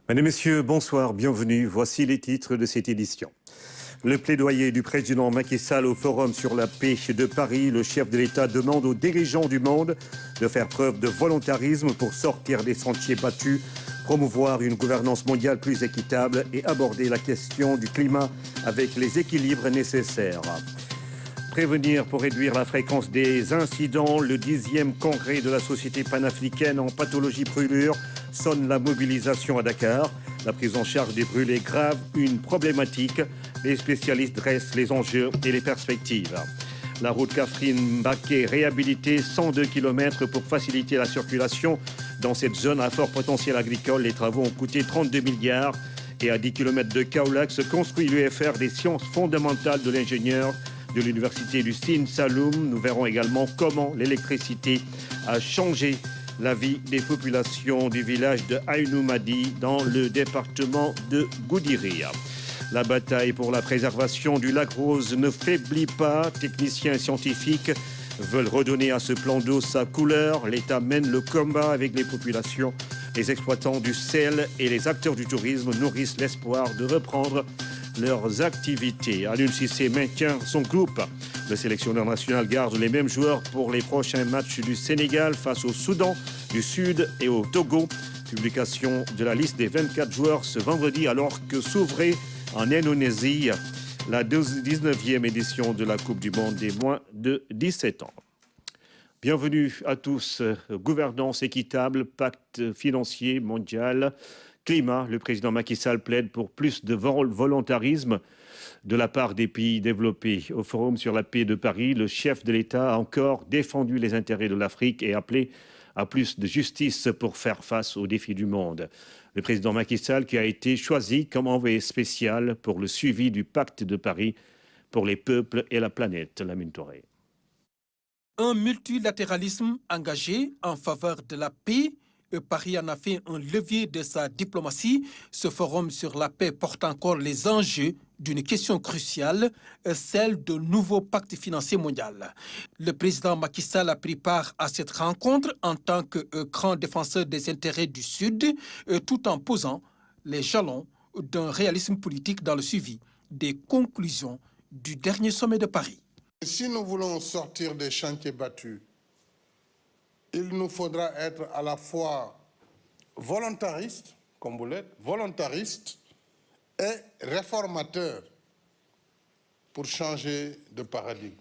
Mesdames, Messieurs, bonsoir, bienvenue. Voici les titres de cette édition. Le plaidoyer du président Macky Sall au Forum sur la paix de Paris. Le chef de l'État demande aux dirigeants du monde de faire preuve de volontarisme pour sortir des sentiers battus, promouvoir une gouvernance mondiale plus équitable et aborder la question du climat avec les équilibres nécessaires. Prévenir pour réduire la fréquence des incidents. Le 10e congrès de la Société panafricaine en pathologie brûlure sonne la mobilisation à Dakar. La prise en charge des brûlés graves, une problématique. Les spécialistes dressent les enjeux et les perspectives. La route Kaffrine-Mbacké réhabilitée, 102 km pour faciliter la circulation dans cette zone à fort potentiel agricole. Les travaux ont coûté 32 milliards. Et à 10 km de Kaolack se construit l'UFR des sciences fondamentales de l'ingénieur de l'université du Sine Saloum. Nous verrons également comment l'électricité a changé la vie des populations du village de Aïnoumadi dans le département de Goudiri. La bataille pour la préservation du lac Rose ne faiblit pas. Techniciens et scientifiques veulent redonner à ce plan d'eau sa couleur. L'État mène le combat avec les populations. Les exploitants du sel et les acteurs du tourisme nourrissent l'espoir de reprendre leurs activités. Aliou Cissé maintient son groupe. Le sélectionneur national garde les mêmes joueurs pour les prochains matchs du Sénégal face au Soudan du Sud et au Togo. Publication de la liste des 24 joueurs ce vendredi alors que s'ouvrait en Indonésie la 19e édition de la Coupe du Monde des moins de 17 ans. Bienvenue à tous. Gouvernance équitable, pacte financier mondial, climat. Le président Macky Sall plaide pour plus de volontarisme de la part des pays développés. Au Forum sur la paix de Paris, le chef de l'État a encore défendu les intérêts de l'Afrique et appelé à plus de justice pour faire face aux défis du monde. Le président Macky Sall qui a été choisi comme envoyé spécial pour le suivi du pacte de Paris pour les peuples et la planète. Lamine Touré. Un multilatéralisme engagé en faveur de la paix. Paris en a fait un levier de sa diplomatie. Ce forum sur la paix porte encore les enjeux d'une question cruciale, celle de nouveau pacte financier mondial. Le président Macky Sall a pris part à cette rencontre en tant que grand défenseur des intérêts du Sud, tout en posant les jalons d'un réalisme politique dans le suivi des conclusions du dernier sommet de Paris. Si nous voulons sortir des chantiers battus, il nous faudra être à la fois volontariste, comme vous l'êtes, volontariste et réformateur pour changer de paradigme.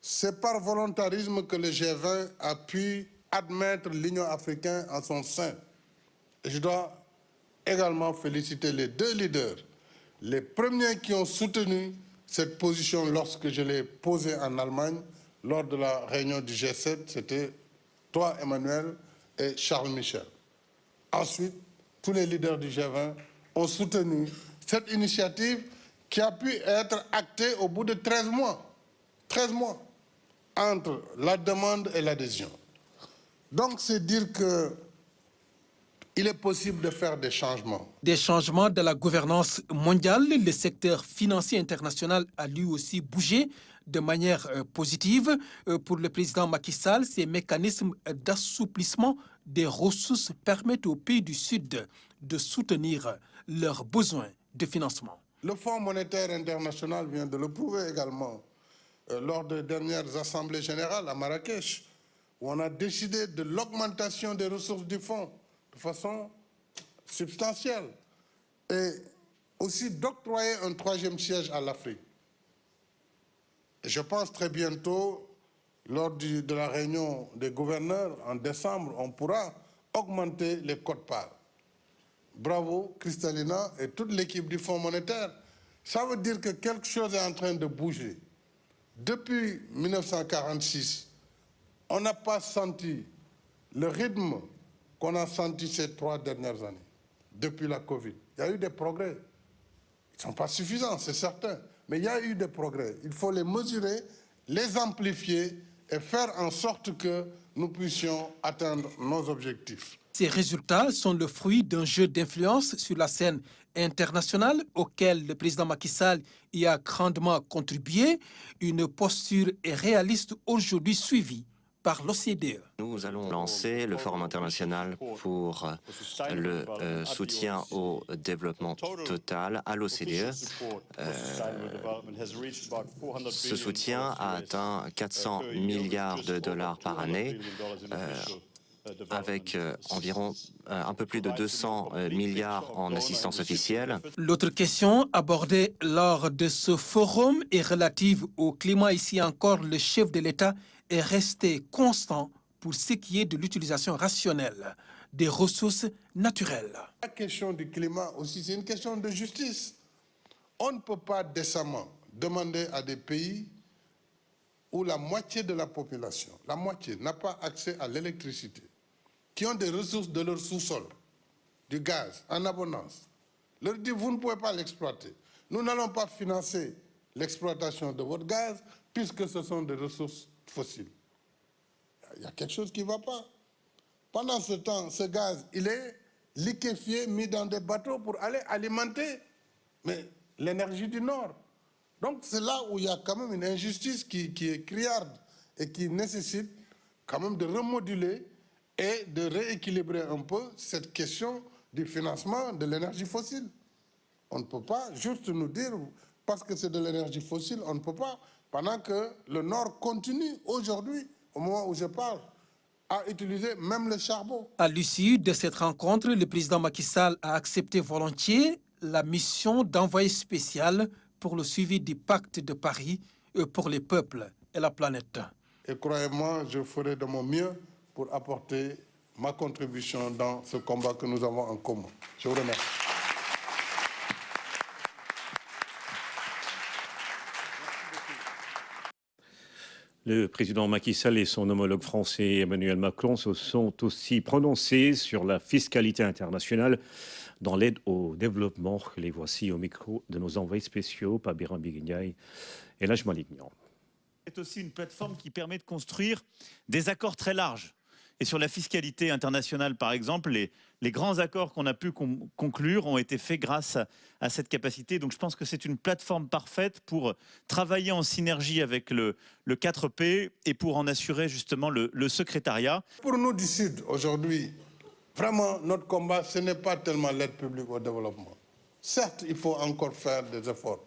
C'est par volontarisme que le G20 a pu admettre l'Union africaine en son sein. Et je dois également féliciter les deux leaders, les premiers qui ont soutenu cette position lorsque je l'ai posée en Allemagne, lors de la réunion du G7, c'était toi, Emmanuel, et Charles Michel. Ensuite, tous les leaders du G20 ont soutenu cette initiative qui a pu être actée au bout de 13 mois. 13 mois entre la demande et l'adhésion. Donc, c'est dire que il est possible de faire des changements. Des changements de la gouvernance mondiale. Le secteur financier international a lui aussi bougé de manière positive. Pour le président Macky Sall, ces mécanismes d'assouplissement des ressources permettent aux pays du Sud de soutenir leurs besoins de financement. Le Fonds monétaire international vient de le prouver également lors des dernières assemblées générales à Marrakech, où on a décidé de l'augmentation des ressources du fonds de façon substantielle et aussi d'octroyer un 3e siège à l'Afrique. Je pense très bientôt, lors de la réunion des gouverneurs en décembre, on pourra augmenter les quotes-parts. Bravo, Kristalina et toute l'équipe du Fonds monétaire. Ça veut dire que quelque chose est en train de bouger. Depuis 1946, on n'a pas senti le rythme qu'on a senti ces 3 dernières années, depuis la Covid. Il y a eu des progrès. Ils ne sont pas suffisants, c'est certain, mais il y a eu des progrès. Il faut les mesurer, les amplifier et faire en sorte que nous puissions atteindre nos objectifs. Ces résultats sont le fruit d'un jeu d'influence sur la scène internationale auquel le président Macky Sall y a grandement contribué. Une posture réaliste aujourd'hui suivie par l'OCDE. Nous allons lancer le Forum international pour le soutien au développement total à l'OCDE. Ce soutien a atteint 400 milliards de dollars par année, avec environ un peu plus de 200 milliards en assistance officielle. L'autre question abordée lors de ce forum est relative au climat. Ici encore, le chef de l'État est resté constant pour ce qui est de l'utilisation rationnelle des ressources naturelles. La question du climat aussi, c'est une question de justice. On ne peut pas décemment demander à des pays où la moitié de la population, la moitié, n'a pas accès à l'électricité, qui ont des ressources de leur sous-sol, du gaz en abondance, leur dire vous ne pouvez pas l'exploiter. Nous n'allons pas financer l'exploitation de votre gaz puisque ce sont des ressources fossiles. Il y a quelque chose qui ne va pas. Pendant ce temps, ce gaz, il est liquéfié, mis dans des bateaux pour aller alimenter l'énergie du Nord. Donc c'est là où il y a quand même une injustice qui est criarde et qui nécessite quand même de remoduler et de rééquilibrer un peu cette question du financement de l'énergie fossile. On ne peut pas juste nous dire, parce que c'est de l'énergie fossile, on ne peut pas, pendant que le Nord continue aujourd'hui, au moment où je parle, à utiliser même le charbon. À l'issue de cette rencontre, le président Macky Sall a accepté volontiers la mission d'envoyé spécial pour le suivi du pacte de Paris pour les peuples et la planète. Et croyez-moi, je ferai de mon mieux pour apporter ma contribution dans ce combat que nous avons en commun. Je vous remercie. Le président Macky Sall et son homologue français Emmanuel Macron se sont aussi prononcés sur la fiscalité internationale dans l'aide au développement. Les voici au micro de nos envoyés spéciaux, Pabiran Biguignaï et Laj Malignan. C'est aussi une plateforme qui permet de construire des accords très larges. Et sur la fiscalité internationale, par exemple, les grands accords qu'on a pu conclure ont été faits grâce à cette capacité. Donc je pense que c'est une plateforme parfaite pour travailler en synergie avec le 4P et pour en assurer justement le secrétariat. Pour nous du Sud, aujourd'hui, vraiment, notre combat, ce n'est pas tellement l'aide publique au développement. Certes, il faut encore faire des efforts.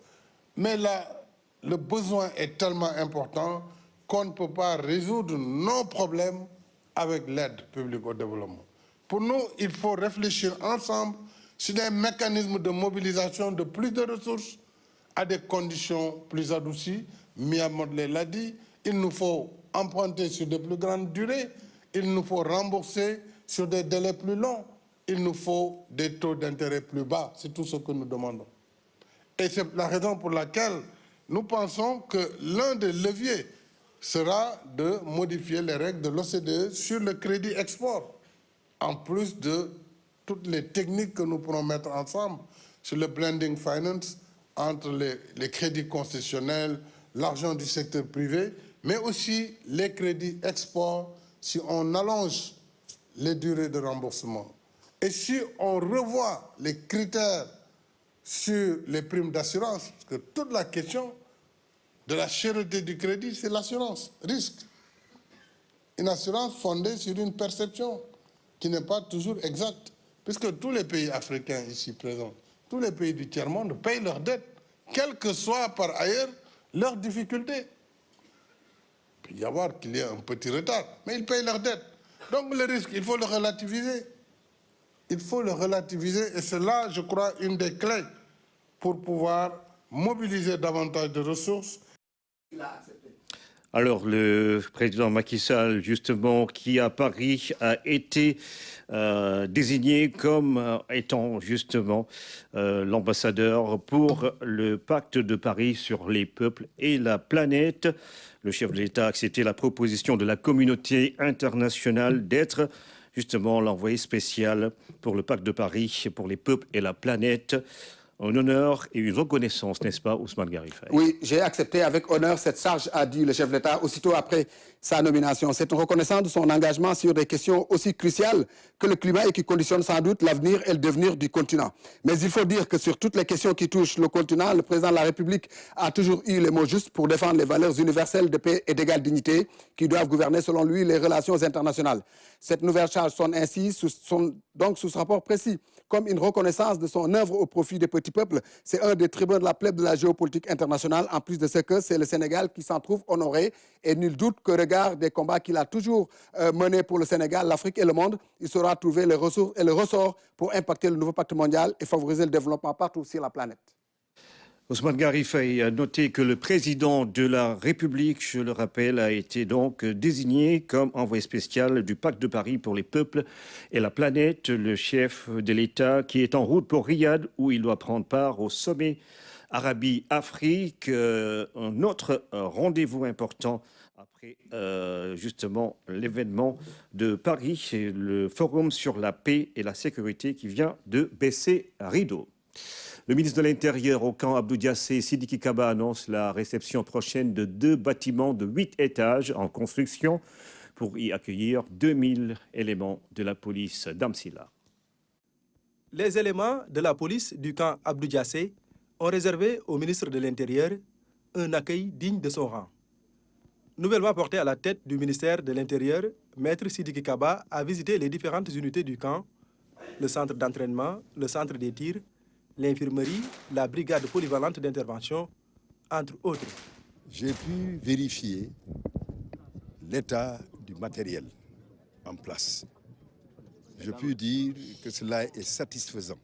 Mais là, le besoin est tellement important qu'on ne peut pas résoudre nos problèmes avec l'aide publique au développement. Pour nous, il faut réfléchir ensemble sur des mécanismes de mobilisation de plus de ressources à des conditions plus adoucies. Mia Modley l'a dit, il nous faut emprunter sur de plus grandes durées, il nous faut rembourser sur des délais plus longs, il nous faut des taux d'intérêt plus bas. C'est tout ce que nous demandons. Et c'est la raison pour laquelle nous pensons que l'un des leviers sera de modifier les règles de l'OCDE sur le crédit export, en plus de toutes les techniques que nous pourrons mettre ensemble sur le blending finance entre les crédits concessionnels, l'argent du secteur privé, mais aussi les crédits export si on allonge les durées de remboursement. Et si on revoit les critères sur les primes d'assurance, parce que toute la question de la cherté du crédit, c'est l'assurance, risque. Une assurance fondée sur une perception qui n'est pas toujours exacte, puisque tous les pays africains ici présents, tous les pays du tiers-monde payent leurs dettes, quelles que soient par ailleurs leurs difficultés. Il peut y avoir qu'il y ait un petit retard, mais ils payent leurs dettes. Donc le risque, il faut le relativiser. Il faut le relativiser et c'est là, je crois, une des clés pour pouvoir mobiliser davantage de ressources. Alors, le président Macky Sall, justement, qui à Paris a été désigné comme étant justement l'ambassadeur pour le pacte de Paris sur les peuples et la planète. Le chef de l'État a accepté la proposition de la communauté internationale d'être justement l'envoyé spécial pour le pacte de Paris pour les peuples et la planète. un honneur et une reconnaissance, n'est-ce pas, Ousmane Gari Faye? Oui, j'ai accepté avec honneur cette charge, a dit le chef de l'État aussitôt après sa nomination. C'est une reconnaissance de son engagement sur des questions aussi cruciales que le climat et qui conditionnent sans doute l'avenir et le devenir du continent. Mais il faut dire que sur toutes les questions qui touchent le continent, le président de la République a toujours eu les mots justes pour défendre les valeurs universelles de paix et d'égale dignité qui doivent gouverner, selon lui, les relations internationales. Cette nouvelle charge sonne ainsi donc sous ce rapport précis comme une reconnaissance de son œuvre au profit des petits peuples. C'est un des tribuns de la plèbe de la géopolitique internationale, en plus de ce que c'est le Sénégal qui s'en trouve honoré. Et nul doute qu'au regard des combats qu'il a toujours menés pour le Sénégal, l'Afrique et le monde, il saura trouver les ressources et le ressort pour impacter le nouveau pacte mondial et favoriser le développement partout sur la planète. Ousmane Gari Faye a noté que le président de la République, je le rappelle, a été donc désigné comme envoyé spécial du Pacte de Paris pour les peuples et la planète, le chef de l'État qui est en route pour Riyad où il doit prendre part au sommet Arabie-Afrique, un autre rendez-vous important après justement l'événement de Paris, le forum sur la paix et la sécurité qui vient de baisser rideau. Le ministre de l'Intérieur au camp Abdou Diassé, Sidiki Kaba, annonce la réception prochaine de 2 bâtiments de 8 étages en construction pour y accueillir 2000 éléments de la police d'Amsila. Les éléments de la police du camp Abdou Diassé ont réservé au ministre de l'Intérieur un accueil digne de son rang. Nouvellement porté à la tête du ministère de l'Intérieur, Maître Sidiki Kaba a visité les différentes unités du camp, le centre d'entraînement, le centre des tirs, l'infirmerie, la brigade polyvalente d'intervention, entre autres. J'ai pu vérifier l'état du matériel en place. Je peux dire que cela est satisfaisant.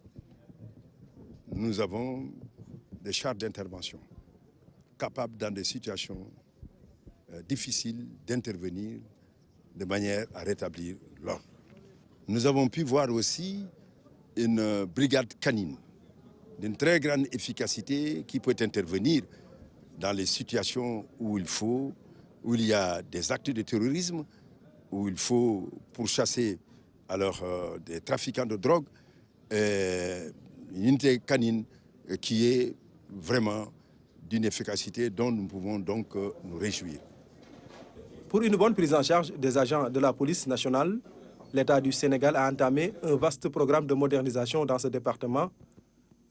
Nous avons des chars d'intervention capables dans des situations difficiles d'intervenir de manière à rétablir l'ordre. Nous avons pu voir aussi une brigade canine d'une très grande efficacité qui peut intervenir dans les situations où il y a des actes de terrorisme, où il faut pourchasser alors des trafiquants de drogue, une unité canine qui est vraiment d'une efficacité dont nous pouvons donc nous réjouir. Pour une bonne prise en charge des agents de la police nationale, l'État du Sénégal a entamé un vaste programme de modernisation dans ce département.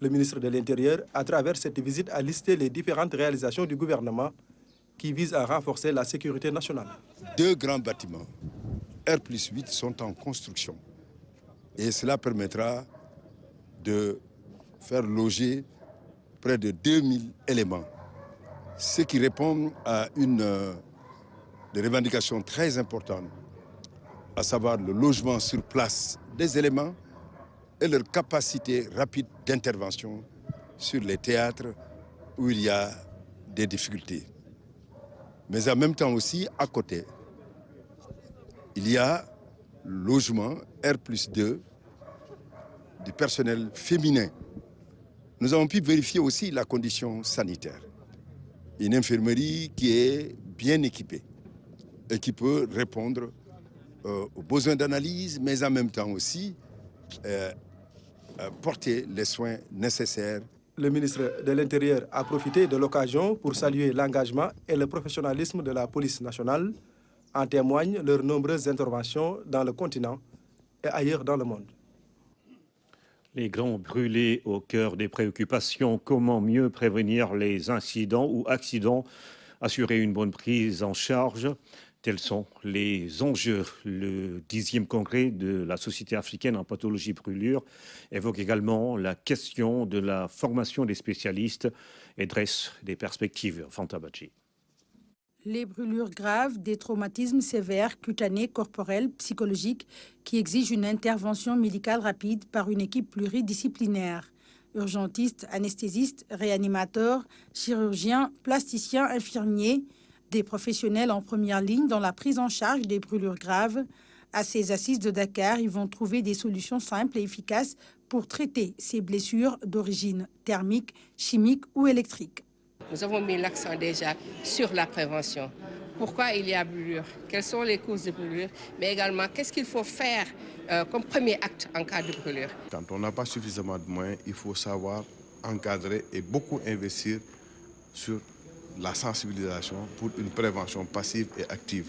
Le ministre de l'Intérieur, à travers cette visite, a listé les différentes réalisations du gouvernement qui visent à renforcer la sécurité nationale. 2 grands bâtiments, R+8, sont en construction. Et cela permettra de faire loger près de 2000 éléments, ce qui répond à une des revendications très importantes, à savoir le logement sur place des éléments et leur capacité rapide d'intervention sur les théâtres où il y a des difficultés. Mais en même temps aussi, à côté, il y a le logement R+2 du personnel féminin. Nous avons pu vérifier aussi la condition sanitaire. Une infirmerie qui est bien équipée et qui peut répondre aux besoins d'analyse, mais en même temps aussi porter les soins nécessaires. Le ministre de l'Intérieur a profité de l'occasion pour saluer l'engagement et le professionnalisme de la police nationale. En témoignent leurs nombreuses interventions dans le continent et ailleurs dans le monde. Les grands brûlés au cœur des préoccupations. Comment mieux prévenir les incidents ou accidents, assurer une bonne prise en charge? Tels sont les enjeux. Le 10e congrès de la Société africaine en pathologie brûlure évoque également la question de la formation des spécialistes et dresse des perspectives. Fanta Badji. Les brûlures graves, des traumatismes sévères, cutanés, corporels, psychologiques, qui exigent une intervention médicale rapide par une équipe pluridisciplinaire. Urgentistes, anesthésistes, réanimateurs, chirurgiens, plasticiens, infirmiers, des professionnels en première ligne dans la prise en charge des brûlures graves. À ces assises de Dakar, ils vont trouver des solutions simples et efficaces pour traiter ces blessures d'origine thermique, chimique ou électrique. Nous avons mis l'accent déjà sur la prévention. Pourquoi il y a brûlure? Quelles sont les causes de brûlure? Mais également, qu'est-ce qu'il faut faire comme premier acte en cas de brûlure? Quand on n'a pas suffisamment de moyens, il faut savoir encadrer et beaucoup investir sur la sensibilisation pour une prévention passive et active.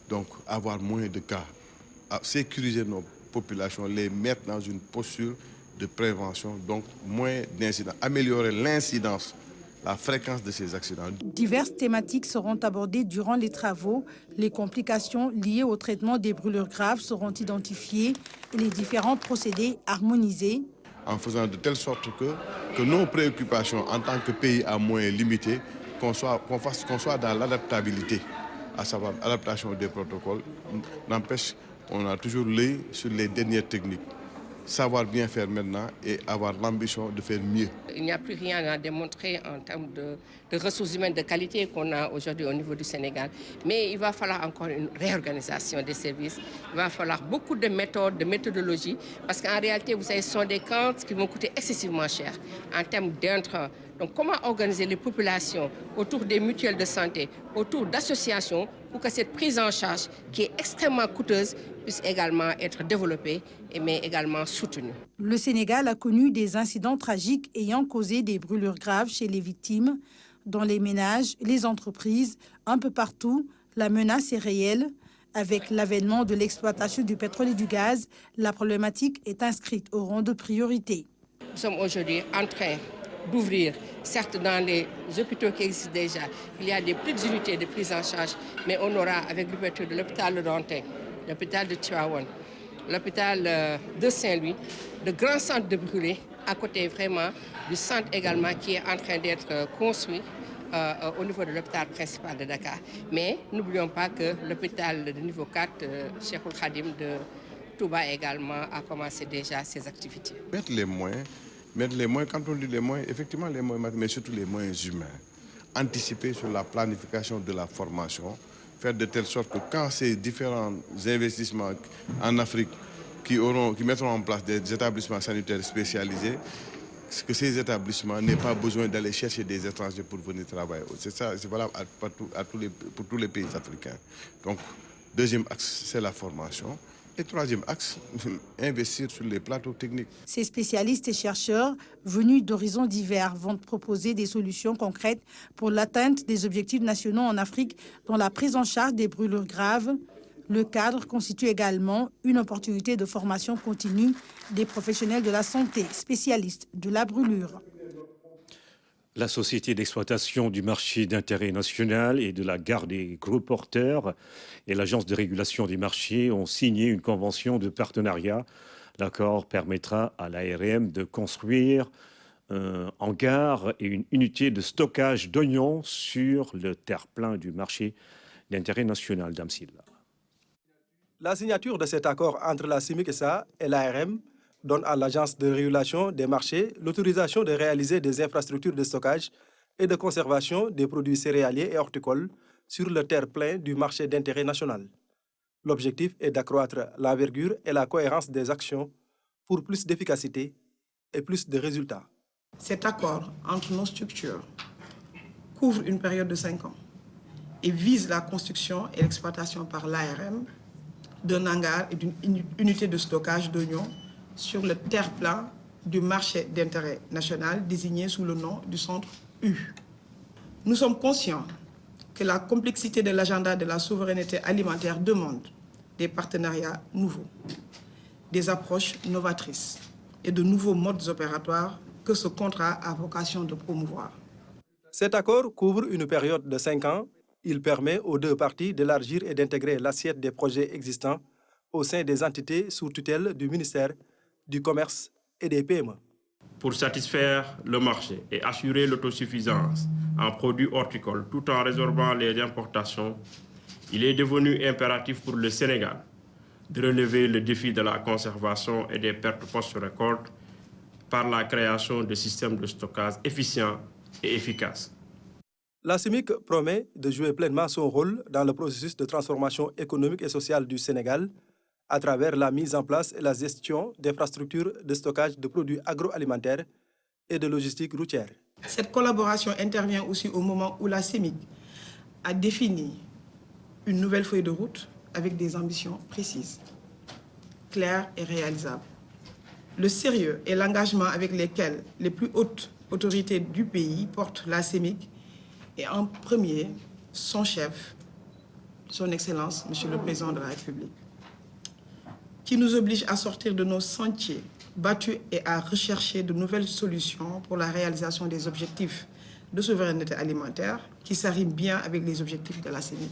Donc avoir moins de cas, sécuriser nos populations, les mettre dans une posture de prévention, donc moins d'incidents, améliorer l'incidence, la fréquence de ces accidents. Diverses thématiques seront abordées durant les travaux. Les complications liées au traitement des brûlures graves seront identifiées et les différents procédés harmonisés. En faisant de telle sorte que nos préoccupations en tant que pays à moyens limités, qu'on soit dans l'adaptabilité, à savoir l'adaptation des protocoles. N'empêche, on a toujours l'œil sur les dernières techniques. Savoir bien faire maintenant et avoir l'ambition de faire mieux. Il n'y a plus rien à démontrer en termes de ressources humaines de qualité qu'on a aujourd'hui au niveau du Sénégal. Mais il va falloir encore une réorganisation des services. Il va falloir beaucoup de méthodes, de méthodologies, parce qu'en réalité, vous savez, ce sont des camps qui vont coûter excessivement cher en termes d'intrants. Donc comment organiser les populations autour des mutuelles de santé, autour d'associations, pour que cette prise en charge, qui est extrêmement coûteuse, puisse également être développée, mais également soutenue. Le Sénégal a connu des incidents tragiques ayant causé des brûlures graves chez les victimes. Dans les ménages, les entreprises, un peu partout, la menace est réelle. Avec l'avènement de l'exploitation du pétrole et du gaz, la problématique est inscrite au rang de priorité. Nous sommes aujourd'hui en train d'ouvrir, certes dans les hôpitaux qui existent déjà, il y a des petites unités de prise en charge, mais on aura avec l'ouverture de l'hôpital de Dantec, l'hôpital de Tivaouane, l'hôpital de Saint-Louis, de grands centres de brûlés, à côté vraiment du centre également qui est en train d'être construit au niveau de l'hôpital principal de Dakar. Mais n'oublions pas que l'hôpital de niveau 4, Cheikhoul Khadim de Touba également, a commencé déjà ses activités. Mettre les moyens, quand on dit les moyens, effectivement les moyens, mais surtout les moyens humains. Anticiper sur la planification de la formation, faire de telle sorte que quand ces différents investissements en Afrique qui mettront en place des établissements sanitaires spécialisés, que ces établissements n'aient pas besoin d'aller chercher des étrangers pour venir travailler. C'est ça, c'est valable pour tous les pays africains. Donc, deuxième axe, c'est la formation. Et troisième axe, investir sur les plateaux techniques. Ces spécialistes et chercheurs venus d'horizons divers vont proposer des solutions concrètes pour l'atteinte des objectifs nationaux en Afrique dans la prise en charge des brûlures graves. Le cadre constitue également une opportunité de formation continue des professionnels de la santé, spécialistes de la brûlure. La Société d'exploitation du marché d'intérêt national et de la garde des gros porteurs et l'Agence de régulation des marchés ont signé une convention de partenariat. L'accord permettra à l'ARM de construire un hangar et une unité de stockage d'oignons sur le terre-plein du marché d'intérêt national d'Amsila. La signature de cet accord entre la CIMIC-SA et l'ARM donne à l'Agence de régulation des marchés l'autorisation de réaliser des infrastructures de stockage et de conservation des produits céréaliers et horticoles sur le terre-plein du marché d'intérêt national. L'objectif est d'accroître l'envergure et la cohérence des actions pour plus d'efficacité et plus de résultats. Cet accord entre nos structures couvre une période de 5 ans et vise la construction et l'exploitation par l'ARM d'un hangar et d'une unité de stockage d'oignons sur le terre-plein du marché d'intérêt national désigné sous le nom du centre U. Nous sommes conscients que la complexité de l'agenda de la souveraineté alimentaire demande des partenariats nouveaux, des approches novatrices et de nouveaux modes opératoires que ce contrat a vocation de promouvoir. Cet accord couvre une période de 5 ans. Il permet aux deux parties d'élargir et d'intégrer l'assiette des projets existants au sein des entités sous tutelle du ministère du Commerce et des PME. Pour satisfaire le marché et assurer l'autosuffisance en produits horticoles tout en résorbant les importations, il est devenu impératif pour le Sénégal de relever le défi de la conservation et des pertes post-récolte par la création de systèmes de stockage efficients et efficaces. La CIMIC promet de jouer pleinement son rôle dans le processus de transformation économique et sociale du Sénégal à travers la mise en place et la gestion d'infrastructures de stockage de produits agroalimentaires et de logistique routière. Cette collaboration intervient aussi au moment où la CIMIC a défini une nouvelle feuille de route avec des ambitions précises, claires et réalisables. Le sérieux et l'engagement avec lesquels les plus hautes autorités du pays portent la CEMIC et en premier son chef, son Excellence, Monsieur le Président de la République, qui nous oblige à sortir de nos sentiers battus et à rechercher de nouvelles solutions pour la réalisation des objectifs de souveraineté alimentaire qui s'arriment bien avec les objectifs de la CEMIC.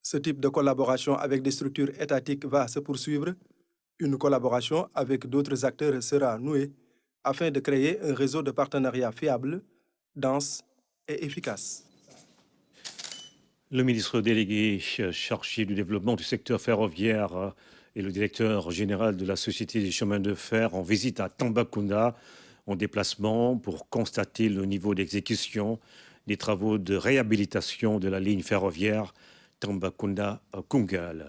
Ce type de collaboration avec des structures étatiques va se poursuivre. Une collaboration avec d'autres acteurs sera nouée afin de créer un réseau de partenariats fiable, dense et efficace. Le ministre délégué chargé du développement du secteur ferroviaire et le directeur général de la Société des chemins de fer en visite à Tambacounda en déplacement pour constater le niveau d'exécution des travaux de réhabilitation de la ligne ferroviaire Tambacounda-Koungheul.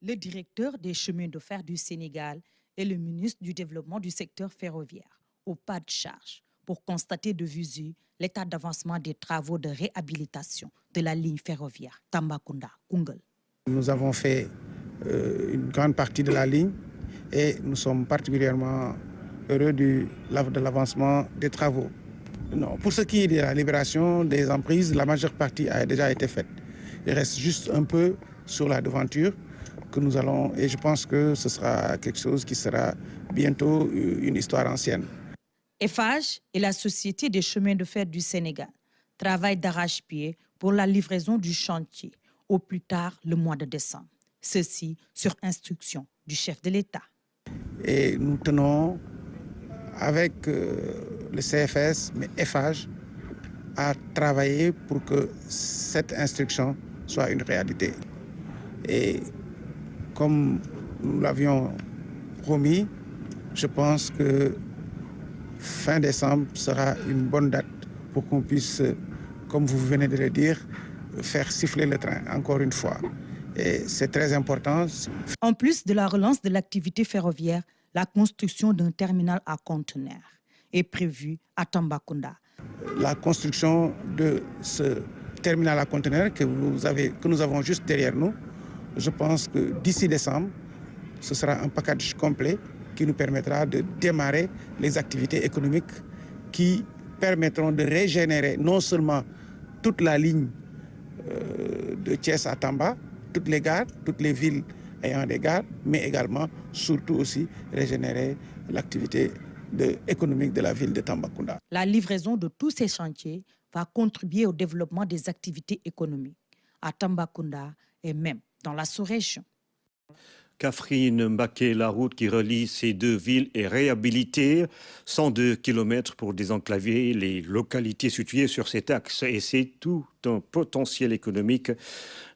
Le directeur des chemins de fer du Sénégal et le ministre du développement du secteur ferroviaire au pas de charge pour constater de visu l'état d'avancement des travaux de réhabilitation de la ligne ferroviaire Tambacounda-Koungheul. Nous avons fait une grande partie de la ligne et nous sommes particulièrement heureux de l'avancement des travaux. Non, pour ce qui est de la libération des emprises, la majeure partie a déjà été faite. Il reste juste un peu sur la devanture que nous allons, et je pense que ce sera quelque chose qui sera bientôt une histoire ancienne. Eiffage et la Société des chemins de fer du Sénégal travaillent d'arrache-pied pour la livraison du chantier au plus tard le mois de décembre. Ceci sur instruction du chef de l'État. Et nous tenons avec le CFS, mais Eiffage, à travailler pour que cette instruction soit une réalité. Et comme nous l'avions promis, je pense que fin décembre sera une bonne date pour qu'on puisse, comme vous venez de le dire, faire siffler le train, encore une fois. Et c'est très important. En plus de la relance de l'activité ferroviaire, la construction d'un terminal à conteneurs est prévue à Tambacounda. La construction de ce terminal à conteneurs que nous avons juste derrière nous, je pense que d'ici décembre, ce sera un package complet qui nous permettra de démarrer les activités économiques qui permettront de régénérer non seulement toute la ligne de Thiès à Tamba, toutes les gares, toutes les villes ayant des gares, mais également, surtout aussi, régénérer l'activité économique de la ville de Tambacounda. La livraison de tous ces chantiers va contribuer au développement des activités économiques à Tambacounda et même dans la sous-région. Catherine Mbaké, la route qui relie ces deux villes est réhabilitée. 102 km pour désenclaver les localités situées sur cet axe. Et c'est tout un potentiel économique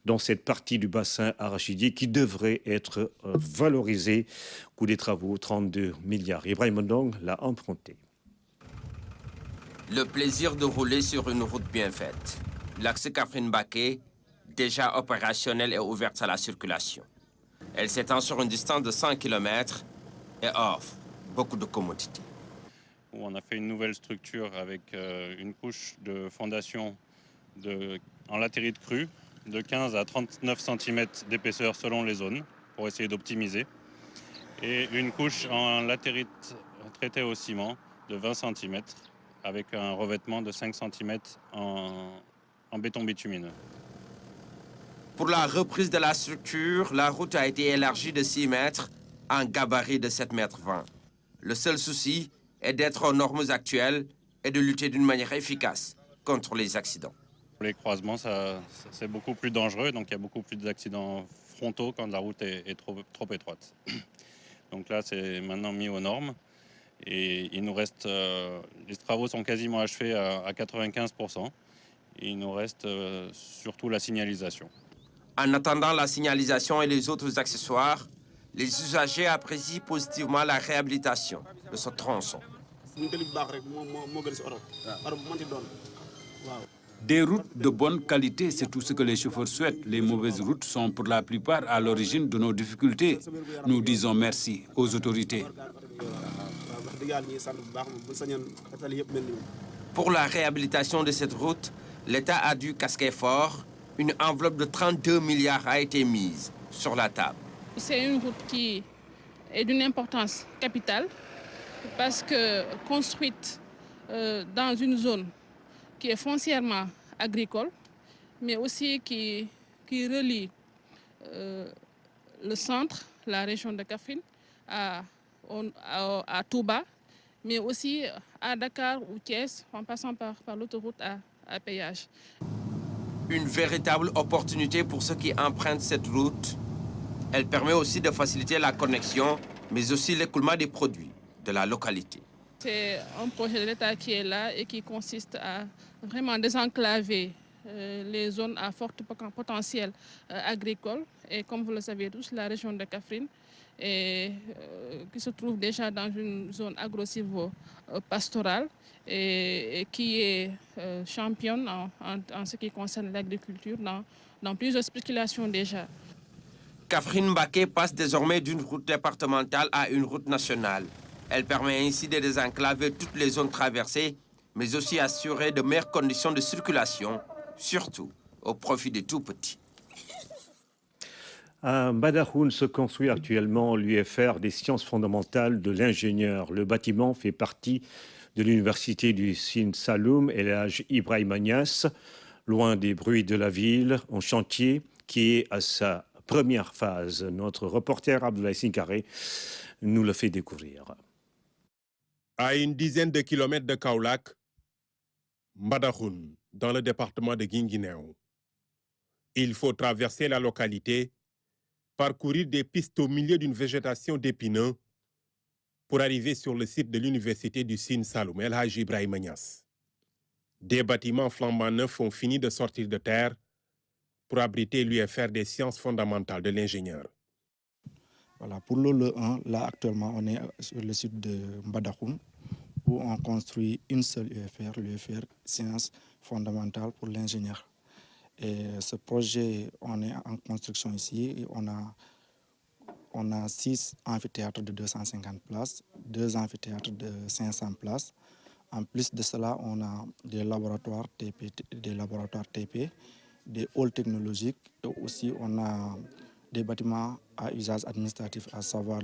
dans cette partie du bassin arachidier qui devrait être valorisé. Coût des travaux, 32 milliards. Ibrahim Ndong l'a emprunté. Le plaisir de rouler sur une route bien faite. L'axe Catherine Mbaké, déjà opérationnel et ouverte à la circulation. Elle s'étend sur une distance de 100 km et offre beaucoup de commodités. On a fait une nouvelle structure avec une couche de fondation en latérite crue de 15 à 39 cm d'épaisseur selon les zones pour essayer d'optimiser. Et une couche en latérite traitée au ciment de 20 cm avec un revêtement de 5 cm en béton bitumineux. Pour la reprise de la structure, la route a été élargie de 6 mètres à un gabarit de 7,20 mètres. Le seul souci est d'être aux normes actuelles et de lutter d'une manière efficace contre les accidents. Les croisements, c'est beaucoup plus dangereux, donc il y a beaucoup plus d'accidents frontaux quand la route est trop étroite. Donc là, c'est maintenant mis aux normes et il nous reste, les travaux sont quasiment achevés à 95%. Et il nous reste surtout la signalisation. En attendant la signalisation et les autres accessoires, les usagers apprécient positivement la réhabilitation de ce tronçon. Des routes de bonne qualité, c'est tout ce que les chauffeurs souhaitent. Les mauvaises routes sont pour la plupart à l'origine de nos difficultés. Nous disons merci aux autorités. Pour la réhabilitation de cette route, l'État a dû casquer fort. Une enveloppe de 32 milliards a été mise sur la table. C'est une route qui est d'une importance capitale parce que construite dans une zone qui est foncièrement agricole, mais aussi qui relie le centre, la région de Kaffrine, à Touba, mais aussi à Dakar ou Thiès, en passant par l'autoroute à péage. Une véritable opportunité pour ceux qui empruntent cette route. Elle permet aussi de faciliter la connexion, mais aussi l'écoulement des produits de la localité. C'est un projet de l'État qui est là et qui consiste à vraiment désenclaver les zones à fort potentiel agricole. Et comme vous le savez tous, la région de Kaffrine, qui se trouve déjà dans une zone agro-silvo-pastorale et qui est championne en ce qui concerne l'agriculture dans plusieurs spéculations déjà. Kaffrine-Mbacké passe désormais d'une route départementale à une route nationale. Elle permet ainsi de désenclaver toutes les zones traversées, mais aussi assurer de meilleures conditions de circulation, surtout au profit des tout-petits. À Mbadakhoune se construit actuellement l'UFR des sciences fondamentales de l'ingénieur. Le bâtiment fait partie de l'université du Sine Saloum El Hadj Ibrahima Niass, loin des bruits de la ville, en chantier qui est à sa première phase. Notre reporter Abdoulaye Sinkaré nous le fait découvrir. À une dizaine de kilomètres de Kaolack, Mbadakhoune, dans le département de Guinguinéo. Il faut traverser la localité, parcourir des pistes au milieu d'une végétation d'épineux pour arriver sur le site de l'université du Sine Saloum El Hadj Ibrahima Niass. Des bâtiments flambant neufs ont fini de sortir de terre pour abriter l'UFR des sciences fondamentales de l'ingénieur. Voilà, pour le 1, là actuellement on est sur le site de Mbadakhoune où on construit une seule UFR, l'UFR sciences fondamentales pour l'ingénieur. Et ce projet, on est en construction ici. Et on a 6 amphithéâtres de 250 places, 2 amphithéâtres de 500 places. En plus de cela, on a des laboratoires TP, des halls technologiques et aussi on a des bâtiments à usage administratif, à savoir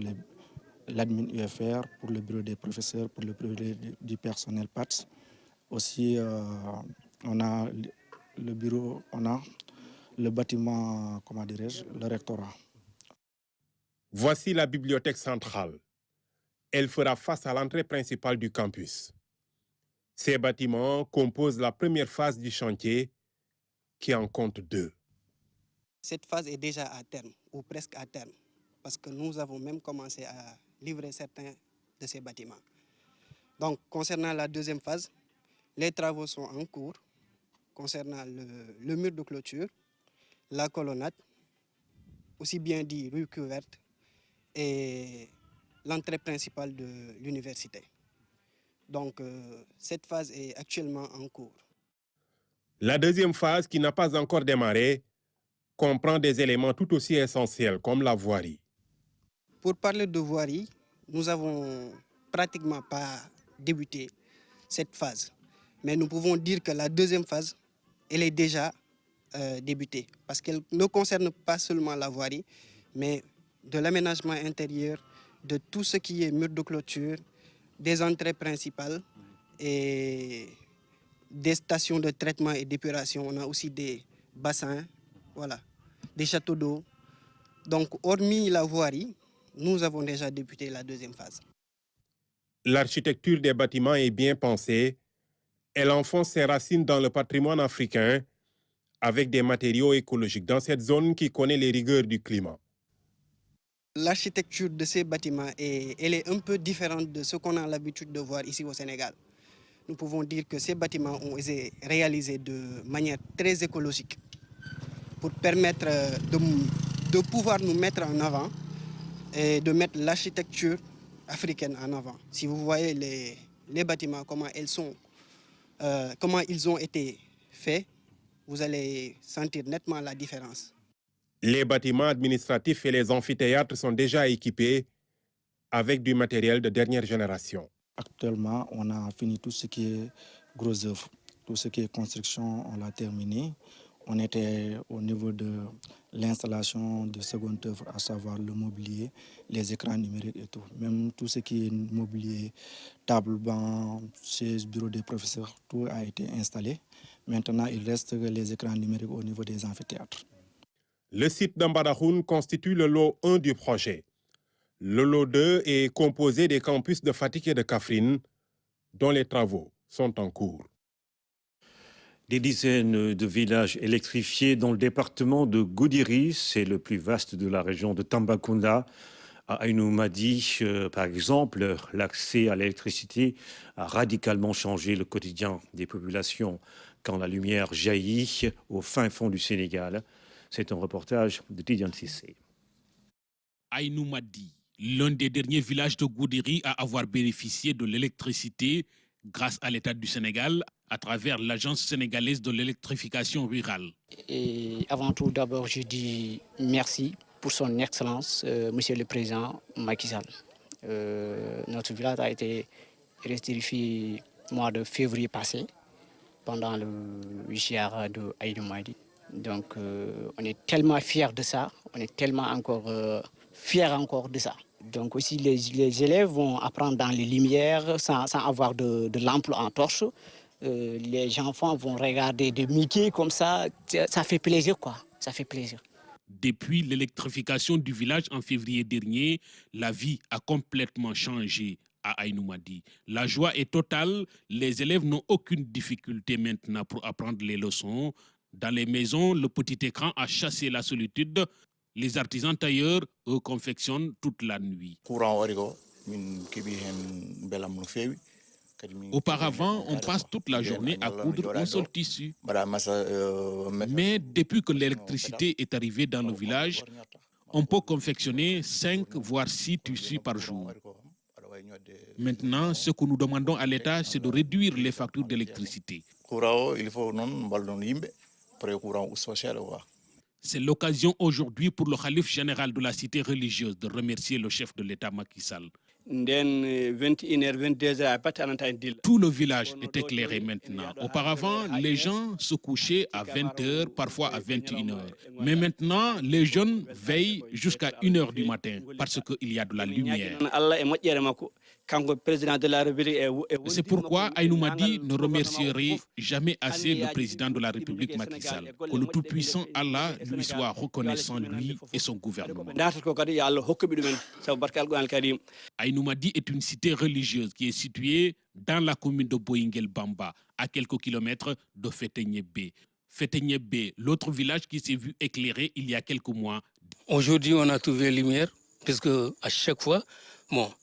l'admin UFR pour le bureau des professeurs, pour le bureau du personnel PATS. Aussi, on a le bureau, on a le bâtiment, comment dirais-je, le rectorat. Voici la bibliothèque centrale. Elle fera face à l'entrée principale du campus. Ces bâtiments composent la première phase du chantier qui en compte 2. Cette phase est déjà à terme, ou presque à terme, parce que nous avons même commencé à livrer certains de ces bâtiments. Donc, concernant la deuxième phase, les travaux sont en cours concernant le mur de clôture, la colonnade, aussi bien dit rue couverte, et l'entrée principale de l'université. Donc, cette phase est actuellement en cours. La deuxième phase, qui n'a pas encore démarré, comprend des éléments tout aussi essentiels comme la voirie. Pour parler de voirie, nous n'avons pratiquement pas débuté cette phase. Mais nous pouvons dire que la deuxième phase, elle est déjà débutée. Parce qu'elle ne concerne pas seulement la voirie, mais de l'aménagement intérieur, de tout ce qui est mur de clôture, des entrées principales et des stations de traitement et d'épuration. On a aussi des bassins, voilà, des châteaux d'eau. Donc, hormis la voirie, nous avons déjà débuté la deuxième phase. L'architecture des bâtiments est bien pensée. Elle enfonce ses racines dans le patrimoine africain avec des matériaux écologiques dans cette zone qui connaît les rigueurs du climat. L'architecture de ces bâtiments, elle est un peu différente de ce qu'on a l'habitude de voir ici au Sénégal. Nous pouvons dire que ces bâtiments ont été réalisés de manière très écologique pour permettre de pouvoir nous mettre en avant et de mettre l'architecture africaine en avant. Si vous voyez les bâtiments, comment ils ont été faits, vous allez sentir nettement la différence. Les bâtiments administratifs et les amphithéâtres sont déjà équipés avec du matériel de dernière génération. Actuellement, on a fini tout ce qui est gros œuvres. Tout ce qui est construction, on l'a terminé. On était au niveau de l'installation de seconde œuvre, à savoir le mobilier, les écrans numériques et tout. Même tout ce qui est mobilier, table, banc, chaises, bureaux des professeurs, tout a été installé. Maintenant, il reste les écrans numériques au niveau des amphithéâtres. Le site d'Mbadakhoune constitue le lot 1 du projet. Le lot 2 est composé des campus de Fatick et de Kaffrine, dont les travaux sont en cours. Des dizaines de villages électrifiés dans le département de Goudiri, c'est le plus vaste de la région de Tambacounda. À Aïnoumady, par exemple, l'accès à l'électricité a radicalement changé le quotidien des populations quand la lumière jaillit au fin fond du Sénégal. C'est un reportage de Tidiane Cissé. Aïnoumady, l'un des derniers villages de Goudiri à avoir bénéficié de l'électricité grâce à l'État du Sénégal à travers l'Agence sénégalaise de l'électrification rurale. Et avant tout, d'abord, je dis merci pour son excellence, Monsieur le Président Macky Sall. Notre village a été électrifié au mois de février passé, pendant le JR de Aïnoumady. Donc, on est tellement fiers de ça, on est tellement fiers encore de ça. Donc aussi, les élèves vont apprendre dans les lumières sans avoir de lampe en torche. Les enfants vont regarder des Mickey comme ça fait plaisir quoi, ça fait plaisir. Depuis l'électrification du village en février dernier, la vie a complètement changé à Aïnoumady. La joie est totale, les élèves n'ont aucune difficulté maintenant pour apprendre les leçons. Dans les maisons, le petit écran a chassé la solitude. Les artisans tailleurs, eux, confectionnent toute la nuit. Auparavant, on passe toute la journée à coudre un seul tissu. Mais depuis que l'électricité est arrivée dans le village, on peut confectionner 5 voire 6 tissus par jour. Maintenant, ce que nous demandons à l'État, c'est de réduire les factures d'électricité. C'est l'occasion aujourd'hui pour le calife général de la cité religieuse de remercier le chef de l'État Macky Sall. Tout le village est éclairé maintenant. Auparavant, les gens se couchaient à 20h, parfois à 21h. Mais maintenant, les jeunes veillent jusqu'à 1h du matin parce qu'il y a de la lumière. C'est pourquoi Aïnoumady ne remercierait jamais assez le président de la République Macky Sall. Que le Tout-Puissant Allah lui soit reconnaissant, lui et son gouvernement. Aïnoumady est une cité religieuse qui est située dans la commune de Boyinguel-Bamba, à quelques kilomètres de Féténiébé. Féténiébé, l'autre village qui s'est vu éclairé il y a quelques mois. Aujourd'hui, on a trouvé la lumière, parce qu'à chaque fois,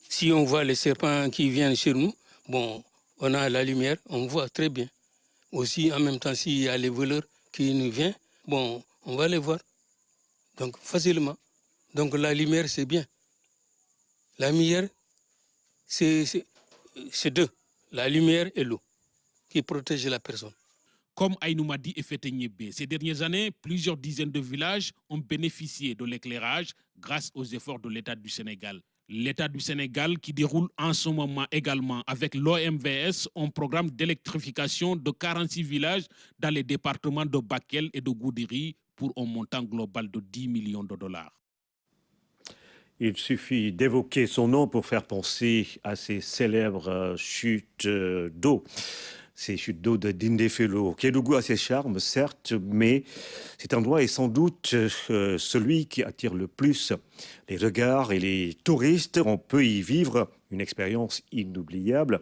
si on voit les serpents qui viennent sur nous, on a la lumière, on voit très bien. Aussi, en même temps, s'il y a les voleurs qui nous viennent, on va les voir. Donc, facilement. Donc, la lumière, c'est bien. La lumière, c'est deux. La lumière et l'eau qui protègent la personne. Comme Aïnoumady et Féténiébé, ces dernières années, plusieurs dizaines de villages ont bénéficié de l'éclairage grâce aux efforts de l'État du Sénégal. L'État du Sénégal qui déroule en ce moment également avec l'OMVS un programme d'électrification de 46 villages dans les départements de Bakel et de Goudiri pour un montant global de 10 millions de dollars. Il suffit d'évoquer son nom pour faire penser à ces célèbres chutes d'eau. Ces chutes d'eau de Dindéfelo. Kédougou a ses charmes, certes, mais cet endroit est sans doute celui qui attire le plus les regards et les touristes. On peut y vivre une expérience inoubliable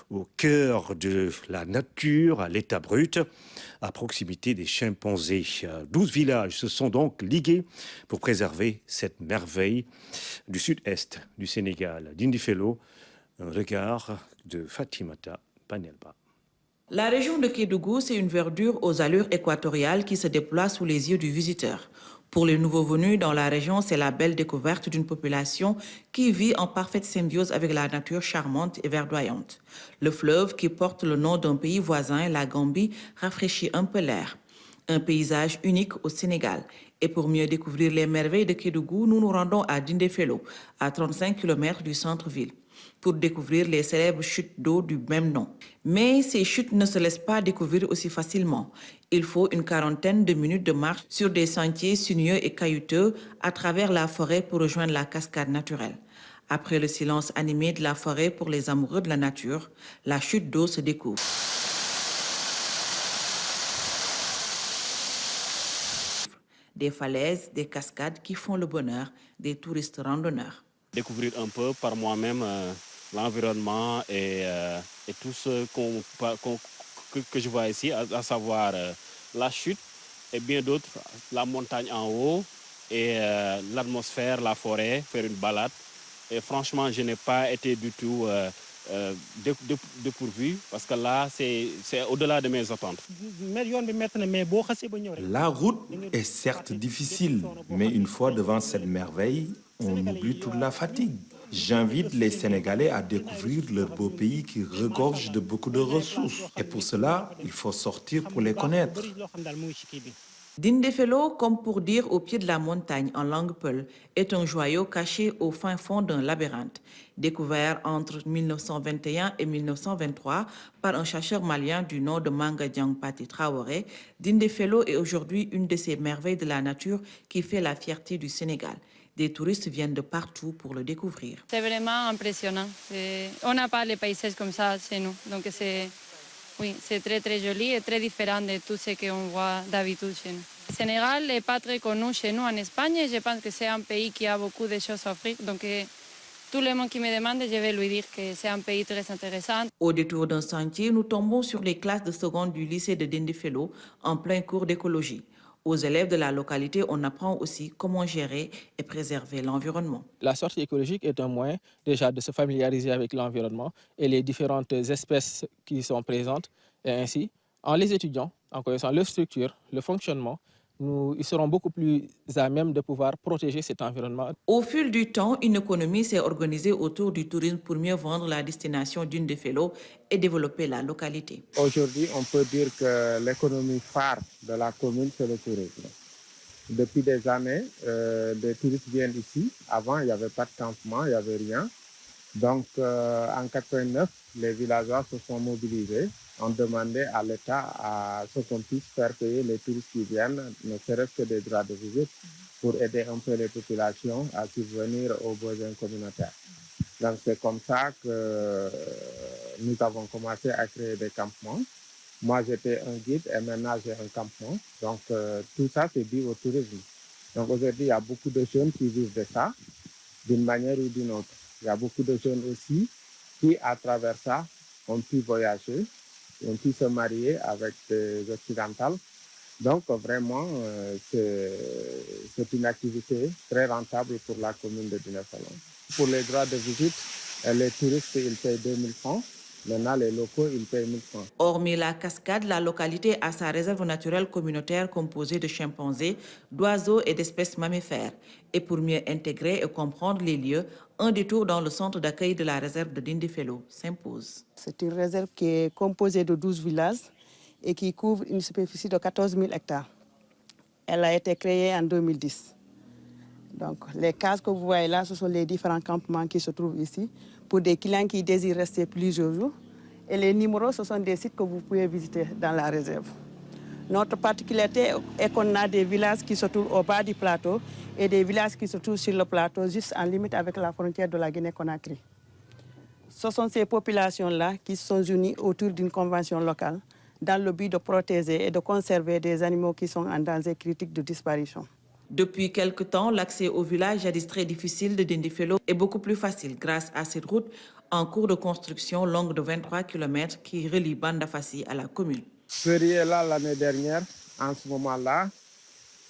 au cœur de la nature, à l'état brut, à proximité des chimpanzés. 12 villages se sont donc ligués pour préserver cette merveille du sud-est du Sénégal. Dindéfelo, un regard de Fatimata Panelba. La région de Kédougou, c'est une verdure aux allures équatoriales qui se déploie sous les yeux du visiteur. Pour les nouveaux venus dans la région, c'est la belle découverte d'une population qui vit en parfaite symbiose avec la nature charmante et verdoyante. Le fleuve qui porte le nom d'un pays voisin, la Gambie, rafraîchit un peu l'air. Un paysage unique au Sénégal. Et pour mieux découvrir les merveilles de Kédougou, nous nous rendons à Dindéfelo, à 35 km du centre-ville. pour découvrir les célèbres chutes d'eau du même nom. Mais ces chutes ne se laissent pas découvrir aussi facilement. Il faut une quarantaine de minutes de marche sur des sentiers sinueux et caillouteux à travers la forêt pour rejoindre la cascade naturelle. Après le silence animé de la forêt pour les amoureux de la nature, la chute d'eau se découvre. Des falaises, des cascades qui font le bonheur des touristes randonneurs. Découvrir un peu par moi-même l'environnement et tout ce que je vois ici, à savoir la chute et bien d'autres, la montagne en haut et l'atmosphère, la forêt, faire une balade. Et franchement, je n'ai pas été du tout dépourvu parce que là, c'est au-delà de mes attentes. La route est certes difficile, mais une fois devant cette merveille, on oublie toute la fatigue. J'invite les Sénégalais à découvrir leur beau pays qui regorge de beaucoup de ressources. Et pour cela, il faut sortir pour les connaître. Dindéfelo, comme pour dire au pied de la montagne en langue peul, est un joyau caché au fin fond d'un labyrinthe. Découvert entre 1921 et 1923 par un chercheur malien du nom de Manga Diangpati Traoré, Dindéfelo est aujourd'hui une de ces merveilles de la nature qui fait la fierté du Sénégal. Des touristes viennent de partout pour le découvrir. C'est vraiment impressionnant. On n'a pas les paysages comme ça chez nous. Donc c'est très très joli et très différent de tout ce qu'on voit d'habitude chez nous. Le Sénégal n'est pas très connu chez nous en Espagne. Je pense que c'est un pays qui a beaucoup de choses à offrir. Donc tout le monde qui me demande, je vais lui dire que c'est un pays très intéressant. Au détour d'un sentier, nous tombons sur les classes de seconde du lycée de Dindéfelo en plein cours d'écologie. Aux élèves de la localité, on apprend aussi comment gérer et préserver l'environnement. La sortie écologique est un moyen déjà de se familiariser avec l'environnement et les différentes espèces qui sont présentes. Et ainsi, en les étudiant, en connaissant leur structure, le fonctionnement, ils seront beaucoup plus à même de pouvoir protéger cet environnement. Au fil du temps, une économie s'est organisée autour du tourisme pour mieux vendre la destination Dindéfelo et développer la localité. Aujourd'hui, on peut dire que l'économie phare de la commune, c'est le tourisme. Depuis des années, des touristes viennent ici. Avant, il n'y avait pas de campement, il n'y avait rien. Donc, en 1989, les villageois se sont mobilisés. On demandait à l'État à ce qu'on puisse faire payer les touristes qui viennent, ne serait-ce que des droits de visite, pour aider un peu les populations à subvenir aux besoins communautaires. Donc c'est comme ça que nous avons commencé à créer des campements. Moi j'étais un guide et maintenant j'ai un campement. Donc tout ça c'est dû au tourisme. Donc aujourd'hui il y a beaucoup de jeunes qui vivent de ça, d'une manière ou d'une autre. Il y a beaucoup de jeunes aussi qui à travers ça ont pu voyager. On peut se marier avec des occidentales. Donc vraiment, c'est une activité très rentable pour la commune de Dindéfelo. Pour les droits de visite, les touristes, ils payent 2000 francs. Maintenant, les locaux, ils payent 1000 francs. Hormis la cascade, la localité a sa réserve naturelle communautaire composée de chimpanzés, d'oiseaux et d'espèces mammifères. Et pour mieux intégrer et comprendre les lieux, un détour dans le centre d'accueil de la réserve de Dindéfelo s'impose. C'est une réserve qui est composée de 12 villages et qui couvre une superficie de 14 000 hectares. Elle a été créée en 2010. Donc, les cases que vous voyez là, ce sont les différents campements qui se trouvent ici pour des clients qui désirent rester plusieurs jours. Et les numéros, ce sont des sites que vous pouvez visiter dans la réserve. Notre particularité est qu'on a des villages qui se trouvent au bas du plateau et des villages qui se trouvent sur le plateau, juste en limite avec la frontière de la Guinée-Conakry. Ce sont ces populations-là qui se sont unies autour d'une convention locale dans le but de protéger et de conserver des animaux qui sont en danger critique de disparition. Depuis quelque temps, l'accès au village jadis très difficile de Dindéfelo est beaucoup plus facile grâce à cette route en cours de construction longue de 23 km qui relie Bandafassi à la commune. Vous seriez là l'année dernière, en ce moment-là,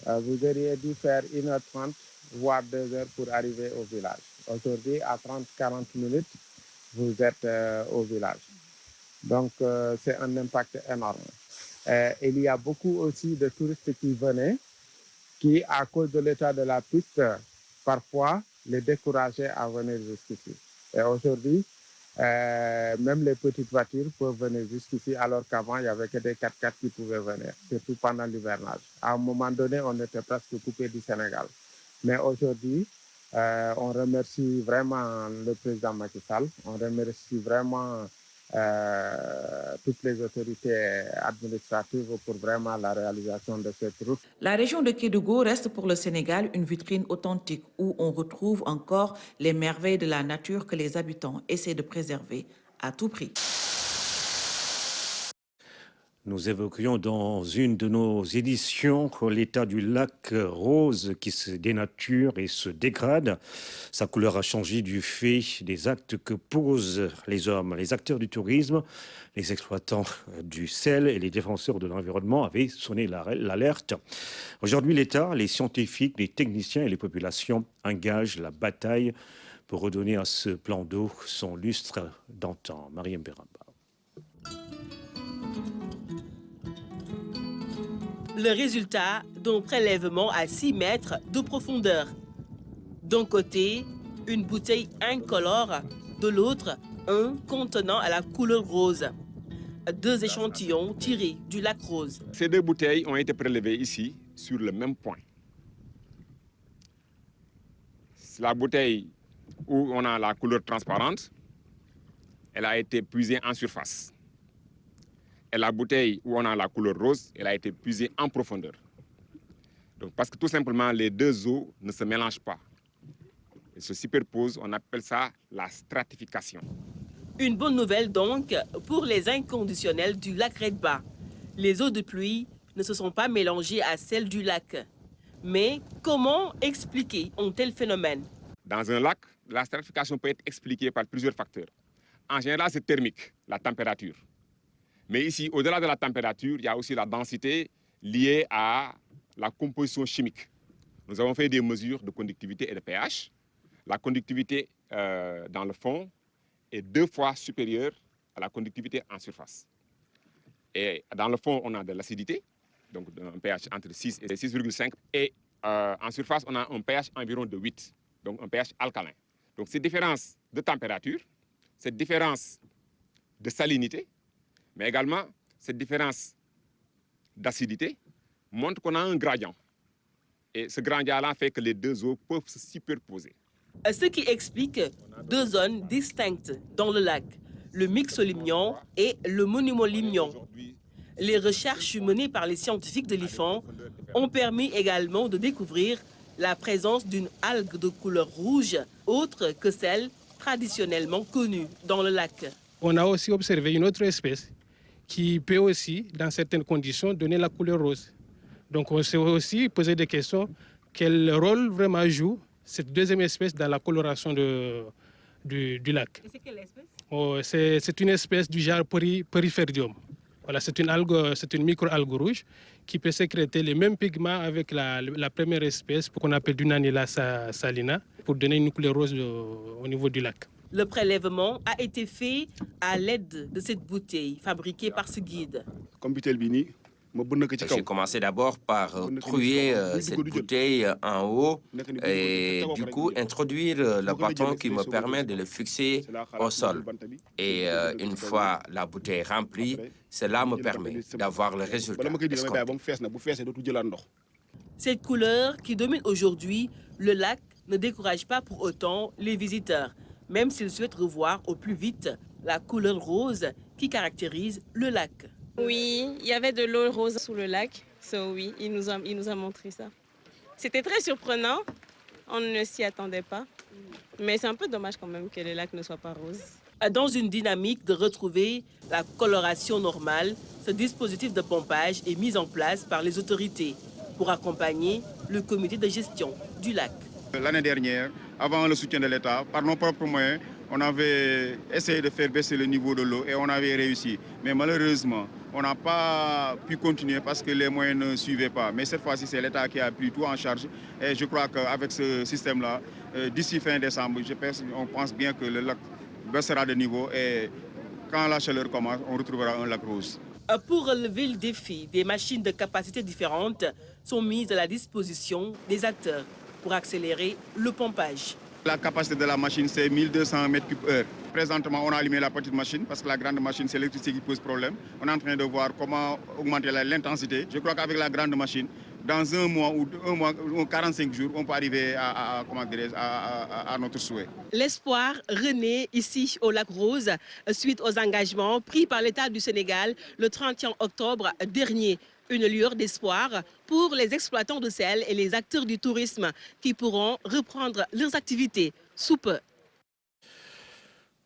vous auriez dû faire 1h30, voire 2h pour arriver au village. Aujourd'hui, à 30-40 minutes, vous êtes au village. Donc, c'est un impact énorme. Il y a beaucoup aussi de touristes qui venaient, qui, à cause de l'état de la piste, parfois les décourageaient à venir jusqu'ici. Et aujourd'hui, même les petites voitures peuvent venir jusqu'ici, alors qu'avant, il n'y avait que des 4x4 qui pouvaient venir, surtout pendant l'hivernage. À un moment donné, on était presque coupé du Sénégal. Mais aujourd'hui, On remercie vraiment le président Macky Sall. On remercie vraiment toutes les autorités administratives pour vraiment la réalisation de cette route. La région de Kédougou reste pour le Sénégal une vitrine authentique où on retrouve encore les merveilles de la nature que les habitants essaient de préserver à tout prix. Nous évoquions dans une de nos éditions l'état du lac Rose qui se dénature et se dégrade. Sa couleur a changé du fait des actes que posent les hommes. Les acteurs du tourisme, les exploitants du sel et les défenseurs de l'environnement avaient sonné l'alerte. Aujourd'hui, l'État, les scientifiques, les techniciens et les populations engagent la bataille pour redonner à ce plan d'eau son lustre d'antan. Mariam Beramba. Le résultat d'un prélèvement à 6 mètres de profondeur. D'un côté, une bouteille incolore, de l'autre, un contenant à la couleur rose. 2 échantillons tirés du lac Rose. Ces 2 bouteilles ont été prélevées ici, sur le même point. La bouteille où on a la couleur transparente, elle a été puisée en surface. Et la bouteille où on a la couleur rose, elle a été puisée en profondeur. Donc, parce que tout simplement, les 2 eaux ne se mélangent pas. Elles se superposent, on appelle ça la stratification. Une bonne nouvelle donc pour les inconditionnels du lac Redba. Les eaux de pluie ne se sont pas mélangées à celles du lac. Mais comment expliquer un tel phénomène? Dans un lac, la stratification peut être expliquée par plusieurs facteurs. En général, c'est thermique, la température. Mais ici, au-delà de la température, il y a aussi la densité liée à la composition chimique. Nous avons fait des mesures de conductivité et de pH. La conductivité dans le fond est 2 fois supérieure à la conductivité en surface. Et dans le fond, on a de l'acidité, donc un pH entre 6 et 6,5. Et en surface, on a un pH environ de 8, donc un pH alcalin. Donc cette différence de température, cette différence de salinité, mais également, cette différence d'acidité montre qu'on a un gradient. Et ce gradient-là fait que les 2 eaux peuvent se superposer. Ce qui explique 2 zones distinctes dans le lac, le mixolymion et le monomolymion. Les recherches menées par les scientifiques de l'IFAN ont permis également de découvrir la présence d'une algue de couleur rouge, autre que celle traditionnellement connue dans le lac. On a aussi observé une autre espèce qui peut aussi, dans certaines conditions, donner la couleur rose. Donc on s'est aussi posé des questions. Quel rôle vraiment joue cette 2e espèce dans la coloration du lac? Et c'est quelle espèce? C'est une espèce du genre Poriferdium. Voilà, c'est une micro-algue rouge qui peut sécréter les mêmes pigments avec la première espèce qu'on appelle Dunanella salina pour donner une couleur rose au niveau du lac. Le prélèvement a été fait à l'aide de cette bouteille fabriquée par ce guide. J'ai commencé d'abord par trouer cette bouteille en haut et du coup introduire le bâton qui me permet de le fixer au sol. Et une fois la bouteille remplie, cela me permet d'avoir le résultat escompté. Cette couleur qui domine aujourd'hui le lac ne décourage pas pour autant les visiteurs, même s'ils souhaitent revoir au plus vite la couleur rose qui caractérise le lac. Oui, il y avait de l'eau rose sous le lac. Oui, il nous a montré ça. C'était très surprenant. On ne s'y attendait pas. Mais c'est un peu dommage quand même que le lac ne soit pas rose. Dans une dynamique de retrouver la coloration normale, ce dispositif de pompage est mis en place par les autorités pour accompagner le comité de gestion du lac. L'année dernière, avant le soutien de l'État, par nos propres moyens, on avait essayé de faire baisser le niveau de l'eau et on avait réussi. Mais malheureusement, on n'a pas pu continuer parce que les moyens ne suivaient pas. Mais cette fois-ci, c'est l'État qui a pris tout en charge. Et je crois qu'avec ce système-là, d'ici fin décembre, on pense bien que le lac baissera de niveau et quand la chaleur commence, on retrouvera un lac rose. Pour relever le défi, des machines de capacités différentes sont mises à la disposition des acteurs pour accélérer le pompage. La capacité de la machine, c'est 1200 m3/h. Présentement, on a allumé la petite machine parce que la grande machine, c'est l'électricité qui pose problème. On est en train de voir comment augmenter l'intensité. Je crois qu'avec la grande machine, dans un mois ou 45 jours, on peut arriver à notre souhait. L'espoir renaît ici au Lac Rose suite aux engagements pris par l'État du Sénégal le 31 octobre dernier. Une lueur d'espoir pour les exploitants de sel et les acteurs du tourisme qui pourront reprendre leurs activités sous peu.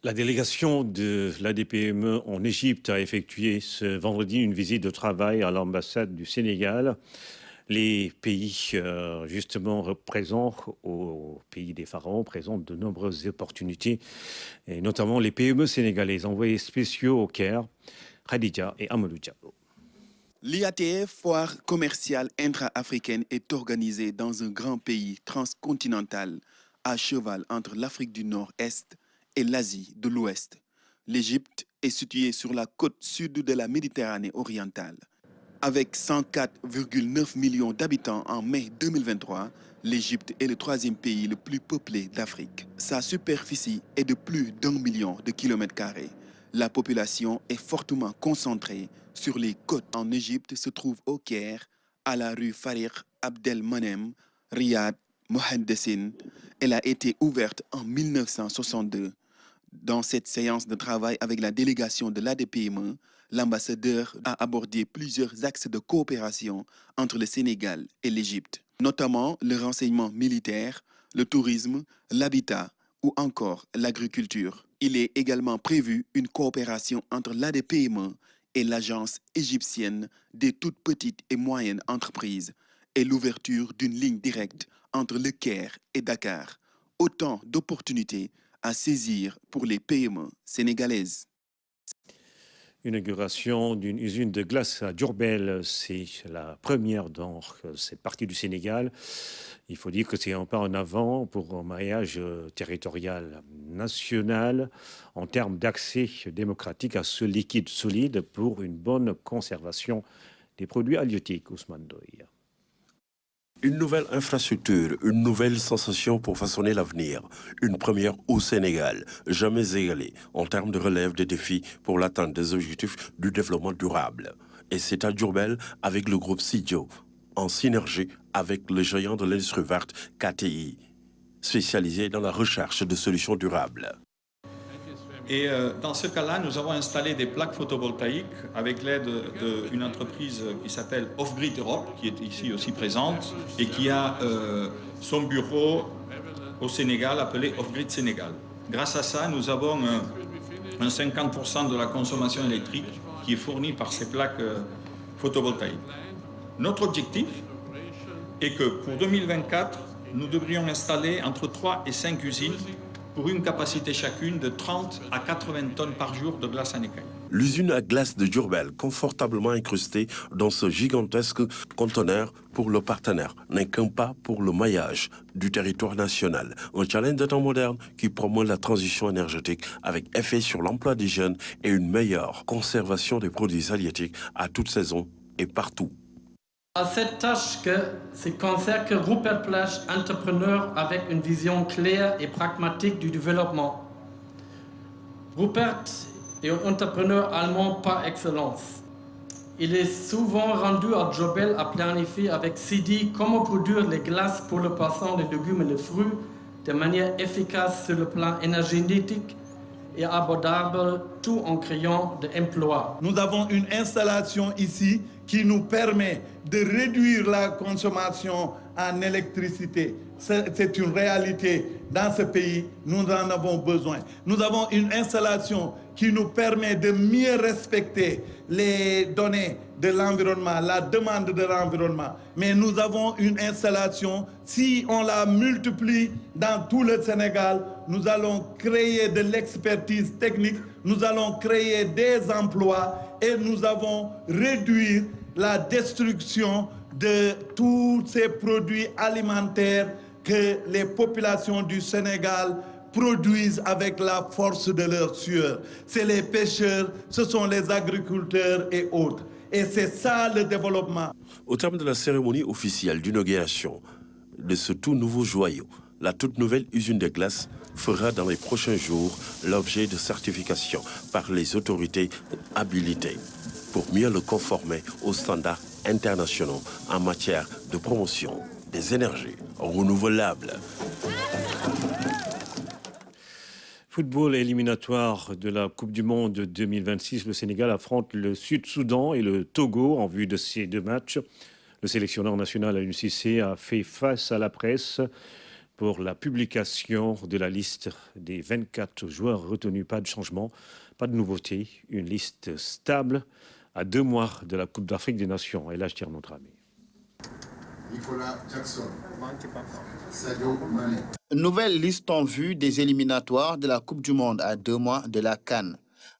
La délégation de l'ADPME en Égypte a effectué ce vendredi une visite de travail à l'ambassade du Sénégal. Les pays justement présents au pays des pharaons présentent de nombreuses opportunités, et notamment les PME sénégalaises envoyés spéciaux au Caire, Khadija et Amadou Diallo. L'IATF, foire commerciale intra-africaine, est organisée dans un grand pays transcontinental à cheval entre l'Afrique du Nord-Est et l'Asie de l'Ouest. L'Égypte est située sur la côte sud de la Méditerranée orientale. Avec 104,9 millions d'habitants en mai 2023, l'Égypte est le troisième pays le plus peuplé d'Afrique. Sa superficie est de plus d'1 million de kilomètres carrés. La population est fortement concentrée sur les côtes. En Égypte se trouve au Caire, à la rue Farid Abdelmonem, Riyad, Mohaddessine. Elle a été ouverte en 1962. Dans cette séance de travail avec la délégation de l'ADPME, l'ambassadeur a abordé plusieurs axes de coopération entre le Sénégal et l'Égypte, notamment le renseignement militaire, le tourisme, l'habitat ou encore l'agriculture. Il est également prévu une coopération entre l'ADPME et l'Agence égyptienne des toutes petites et moyennes entreprises et l'ouverture d'une ligne directe entre le Caire et Dakar. Autant d'opportunités à saisir pour les PME sénégalaises. Inauguration d'une usine de glace à Diourbel, c'est la première dans cette partie du Sénégal. Il faut dire que c'est un pas en avant pour un maillage territorial national en termes d'accès démocratique à ce liquide solide pour une bonne conservation des produits halieutiques. Ousmane Doye. Une nouvelle infrastructure, une nouvelle sensation pour façonner l'avenir. Une première au Sénégal, jamais égalée en termes de relève des défis pour l'atteinte des objectifs du développement durable. Et c'est à Diourbel avec le groupe Sidio, en synergie avec le géant de l'industrie verte KTI, spécialisé dans la recherche de solutions durables. Et dans ce cas-là, nous avons installé des plaques photovoltaïques avec l'aide d'une entreprise qui s'appelle Off-Grid Europe, qui est ici aussi présente, et qui a son bureau au Sénégal appelé Off-Grid Sénégal. Grâce à ça, nous avons un 50% de la consommation électrique qui est fournie par ces plaques photovoltaïques. Notre objectif est que pour 2024, nous devrions installer entre 3 et 5 usines pour une capacité chacune de 30 à 80 tonnes par jour de glace en écaille. L'usine à glace de Diourbel, confortablement incrustée dans ce gigantesque conteneur pour le partenaire, n'est qu'un pas pour le maillage du territoire national. Un challenge de temps moderne qui promeut la transition énergétique avec effet sur l'emploi des jeunes et une meilleure conservation des produits halieutiques à toute saison et partout. À cette tâche que se consacre Rupert Plage, entrepreneur avec une vision claire et pragmatique du développement. Rupert est un entrepreneur allemand par excellence. Il est souvent rendu à Diourbel à planifier avec Sidi comment produire les glaces pour le poisson, les légumes et les fruits de manière efficace sur le plan énergétique et abordable, tout en créant de l'emploi. Nous avons une installation ici qui nous permet de réduire la consommation en électricité. C'est une réalité dans ce pays, nous en avons besoin. Nous avons une installation qui nous permet de mieux respecter les données de l'environnement, la demande de l'environnement. Mais nous avons une installation, si on la multiplie dans tout le Sénégal, nous allons créer de l'expertise technique, nous allons créer des emplois et nous allons réduire la destruction de tous ces produits alimentaires que les populations du Sénégal produisent avec la force de leur sueur. C'est les pêcheurs, ce sont les agriculteurs et autres. Et c'est ça le développement. Au terme de la cérémonie officielle d'inauguration de ce tout nouveau joyau, la toute nouvelle usine de glace fera dans les prochains jours l'objet de certification par les autorités habilitées pour mieux le conformer aux standards internationaux en matière de promotion des énergies renouvelables. Football éliminatoire de la Coupe du Monde 2026. Le Sénégal affronte le Sud-Soudan et le Togo en vue de ces deux matchs. Le sélectionneur national Aliou Cissé a fait face à la presse pour la publication de la liste des 24 joueurs retenus. Pas de changement, pas de nouveauté. Une liste stable à 2 mois de la Coupe d'Afrique des Nations. Et là, je tire notre ami. Nicolas Jackson, Sadio Mané. Nouvelle liste en vue des éliminatoires de la Coupe du Monde à 2 mois de la CAN.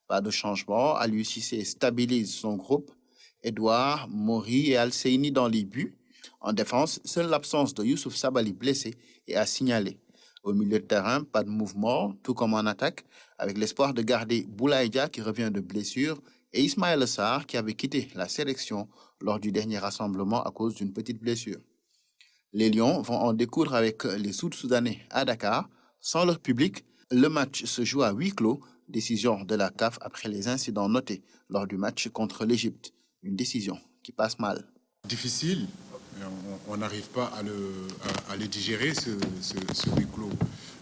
Pas de changement, Aliou Cissé stabilise son groupe. Edouard, Mori et Al-Seini dans les buts. En défense, seule l'absence de Youssouf Sabaly blessé est à signaler. Au milieu de terrain, pas de mouvement, tout comme en attaque, avec l'espoir de garder Boulaye Dia qui revient de blessure et Ismaël Sarr qui avait quitté la sélection lors du dernier rassemblement à cause d'une petite blessure. Les Lions vont en découdre avec les Sud-Soudanais à Dakar. Sans leur public, le match se joue à huis clos. Décision de la CAF après les incidents notés lors du match contre l'Égypte. Une décision qui passe mal. Difficile, on n'arrive pas à le digérer, ce huis clos.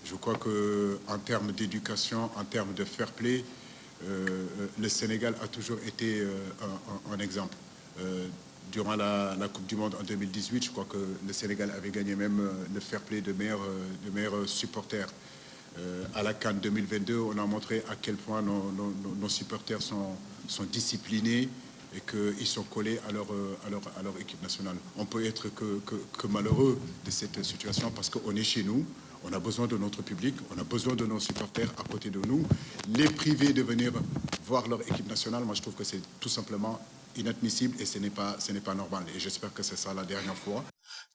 Je crois qu'en termes d'éducation, en termes de fair play, le Sénégal a toujours été un exemple. Durant la Coupe du Monde en 2018, je crois que le Sénégal avait gagné même le fair play de meilleurs supporters. À la CAN 2022, on a montré à quel point nos supporters sont disciplinés et qu'ils sont collés à leur équipe nationale. On peut être que malheureux de cette situation parce qu'on est chez nous, on a besoin de notre public, on a besoin de nos supporters à côté de nous. Les priver de venir voir leur équipe nationale, moi je trouve que c'est tout simplement inadmissible et ce n'est pas normal. Et j'espère que c'est ça la dernière fois.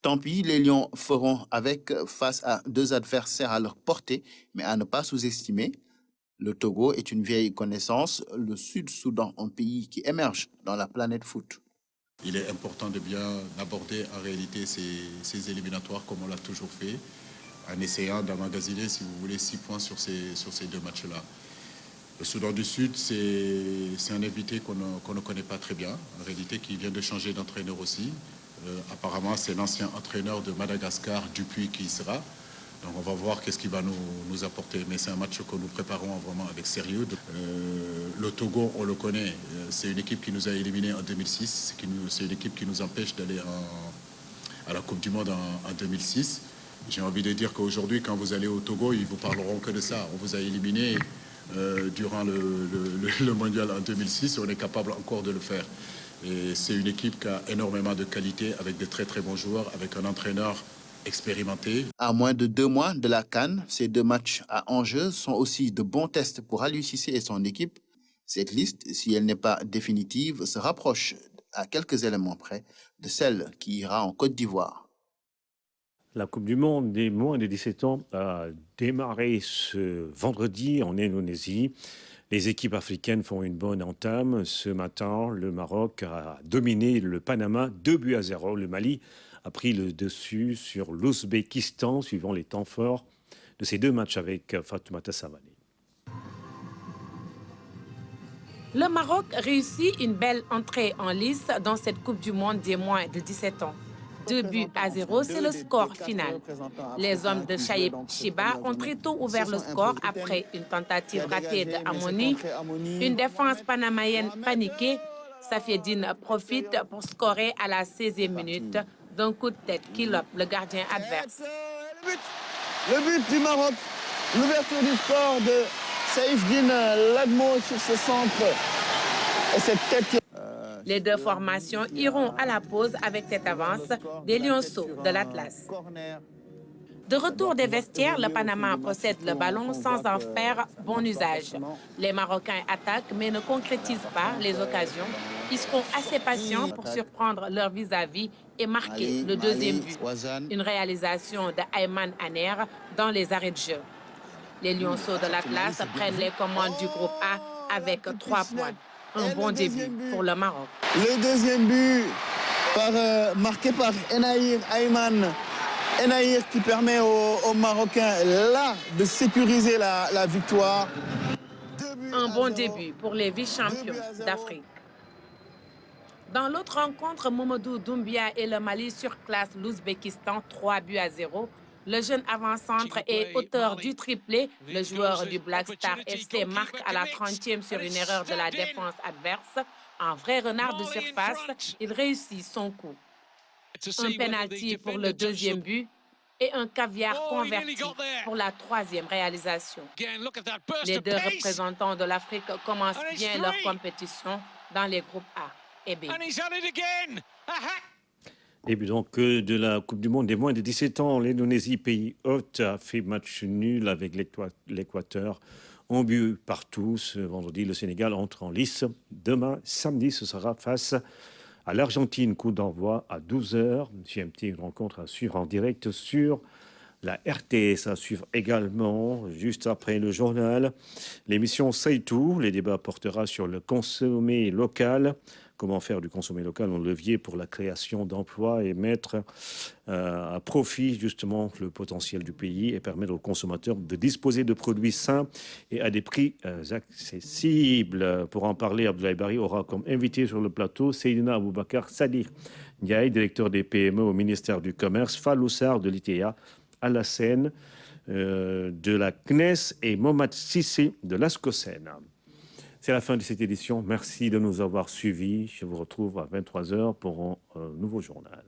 Tant pis, les Lions feront avec face à 2 adversaires à leur portée, mais à ne pas sous-estimer. Le Togo est une vieille connaissance, le Sud-Soudan, un pays qui émerge dans la planète foot. Il est important de bien aborder en réalité ces éliminatoires comme on l'a toujours fait, en essayant d'emmagasiner, si vous voulez, 6 points sur ces 2 matchs-là. Le Soudan du Sud, c'est un invité qu'on ne connaît pas très bien, en réalité qui vient de changer d'entraîneur aussi. Apparemment, c'est l'ancien entraîneur de Madagascar, Dupuis, qui y sera. Donc on va voir qu'est-ce qu'il va nous apporter. Mais c'est un match que nous préparons vraiment avec sérieux. Le Togo, on le connaît. C'est une équipe qui nous a éliminés en 2006. C'est une équipe qui nous empêche d'aller à la Coupe du Monde en 2006. J'ai envie de dire qu'aujourd'hui, quand vous allez au Togo, ils vous parleront que de ça. On vous a éliminé durant le mondial en 2006. On est capable encore de le faire. Et c'est une équipe qui a énormément de qualité, avec de très très bons joueurs, avec un entraîneur expérimenté. À moins de 2 mois de la CAN, ces 2 matchs à enjeu sont aussi de bons tests pour Aliou Cissé et son équipe. Cette liste, si elle n'est pas définitive, se rapproche à quelques éléments près de celle qui ira en Côte d'Ivoire. La Coupe du Monde des moins de 17 ans a démarré ce vendredi en Indonésie. Les équipes africaines font une bonne entame. Ce matin, le Maroc a dominé le Panama 2-0. Le Mali a pris le dessus sur l'Ouzbékistan, suivant les temps forts de ces 2 matchs avec Fatoumata Savané. Le Maroc réussit une belle entrée en lice dans cette Coupe du Monde des moins de 17 ans. 2-0, c'est le score final. Les hommes de Chaïb Chiba ont très tôt ouvert le score après une tentative ratée de Amoni. Une défense panamayenne paniquée. Safiedine profite pour scorer à la 16e minute d'un coup de tête qui lope le gardien adverse. Le but du Maroc, l'ouverture du score de Saïfdine Lagmo sur ce centre et cette tête. Les 2 formations iront à la pause avec cette avance des Lionceaux de l'Atlas. De retour des vestiaires, le Panama possède le ballon sans en faire bon usage. Les Marocains attaquent mais ne concrétisent pas les occasions. Ils seront assez patients pour surprendre leur vis-à-vis et marquer le 2e but. Une réalisation de Ayman Aner dans les arrêts de jeu. Les Lionceaux de l'Atlas prennent les commandes du groupe A avec 3 points. Un bon début pour le Maroc. Le 2e but marqué par Enahir Ayman. Enahir qui permet aux Marocains là de sécuriser la victoire. Un bon début pour les vice-champions d'Afrique. Dans l'autre rencontre, Mamadou Doumbia et le Mali surclassent l'Ouzbékistan 3-0. Le jeune avant-centre et auteur du triplé, le joueur du Black Star FC, marque à la 30e sur une erreur de la défense adverse. Un vrai renard de surface, il réussit son coup. Un penalty pour le deuxième but et un caviar converti pour la troisième réalisation. Les deux représentants de l'Afrique commencent bien leur compétition dans les groupes A et B. Début donc de la Coupe du Monde des moins de 17 ans, l'Indonésie, pays hôte, a fait match nul avec l'Équateur. Un but partout. Ce vendredi, le Sénégal entre en lice. Demain, samedi, ce sera face à l'Argentine. Coup d'envoi à 12h. GMT, une rencontre à suivre en direct sur la RTS, à suivre également juste après le journal. L'émission C'est tout. Les débats portera sur le consommé local. Comment faire du consommé local un levier pour la création d'emplois et mettre à profit justement le potentiel du pays et permettre aux consommateurs de disposer de produits sains et à des prix accessibles. Pour en parler, Abdoulaye Bari aura comme invité sur le plateau Seydina Aboubakar Sadi Ndiaye, directeur des PME au ministère du Commerce, Fallou Sarr de l'ITA, Alassane de la CNES et Mohamed Sissé de l'ASCOSEN. C'est la fin de cette édition. Merci de nous avoir suivis. Je vous retrouve à 23h pour un nouveau journal.